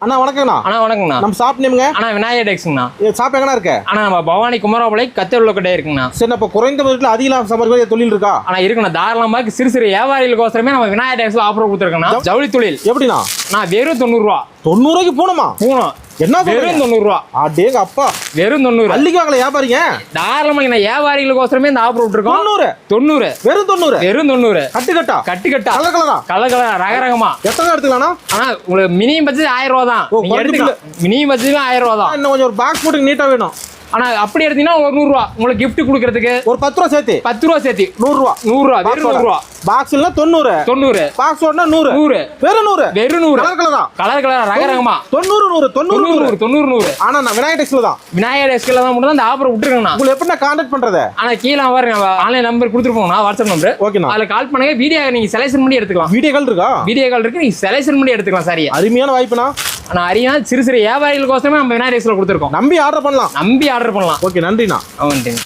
அண்ணா வணக்கங்கண்ணா. அண்ணா வணக்கங்கண்ணா. நம்ம ஷாப் நேமுங்க? அண்ணா விநாயகர் டெக்ஸ்ங்கண்ணா. ஷாப் எங்கண்ணா இருக்கு? அண்ணா நம்ம பவானி குமரபாளையம் கத்தூர்ல கடை இருக்குங்கண்ணா. சரி, இப்போ குறைந்த பட்ஜெட்ல அதிக சம்பாதிக்கிற தொழில் இருக்கா? அண்ணா இருக்குண்ணா, தாராளமாக சிறு சிறு வியாபாரிகளுக்கோசரமே நம்ம விநாயகர் டெக்ஸ்ல ஆஃபர் கொடுத்துருக்கோண்ணா. ஜவுளி தொழில் எப்படிண்ணா? நான் வெறும் 90 ரூபா. 90 ரூபாய்க்கு போகணுமா? போகணும். என்ன வெறும் 90 ரூபா. அடேங்க அப்பா, வெறும் 90. அள்ளிக்கு வாங்கல வியாபாரிங்க. தாராளமாக நான் வியாபாரிகளுக்கோசரமே இந்த ஆஃபர் விட்டுருக்கோம். 90. வெறும் 90. வெறும் 90. கட்டு கட்டா? கட்டு கட்டா. கலர் கலரா? கலர் கலரா, ரக ரகமா. எத்தனை எடுத்துக்கலாம்ண்ணா? அண்ணா உங்களுக்கு மினிமம் பட்ஜெட் 1000 ரூபா தான். நீங்க எடுத்துக்கலாம். மினிமம் பட்ஜெட் 1000 ரூபா தான். இன்னும் கொஞ்சம் ஒரு பாக்ஸ் போட்டு நீட்டா வேணும். ஆனா அப்படி எடுத்தீங்கன்னா ஒரு 100 ரூபா உங்களுக்கு gift கொடுக்கிறதுக்கு. ஒரு 10 ரூபா சேர்த்து. 10 ரூபா சேர்த்து 100 ரூபா. 100 ரூபா. வெறும் 100 ரூபா. பாக்ஸ்ல 90. 90. பாக்ஸ் ஓடனா 100. 100. வெறும் 100. வெறும் 100. கலர் கலரா? கலர் கலரா, ரக ரகமா. 90. ஆனா நான் விநாயகர் டெக்ஸ்ல தான். விநாயகர் டெக்ஸ்ல தான் மட்டும் தான் இந்த ஆஃபர் விட்டுருக்கேன். உங்களுக்கு எப்படி கான்டாக்ட் பண்றது? ஆனா கீழ பாருங்க, ஆன்லைன் நம்பர் கொடுத்துருப்போம், வாட்ஸ்அப் நம்பர். ஓகேண்ணா. அதுல கால் பண்ணுங்க. வீடியோ நீங்க செலக்ஷன் பண்ணி எடுத்துக்கலாம். வீடியோ கால் இருக்கா? வீடியோ கால் இருக்கு, நீங்க செலக்ஷன் பண்ணி எடுத்துக்கலாம். சரியா? அருமையான வாய்ப்புனா. ஆனா அரியா சிறு சிறு வியாபாரிகளுக்கோசரமே நம்ம விநாயகர் டெக்ஸ்ல கொடுத்துருக்கோம். நம்பி ஆர்டர் பண்ணலாம். நம்பி ஆர்டர் பண்ணலாம். ஓகே, நன்றிண்ணா. வந்துட்டீங்க.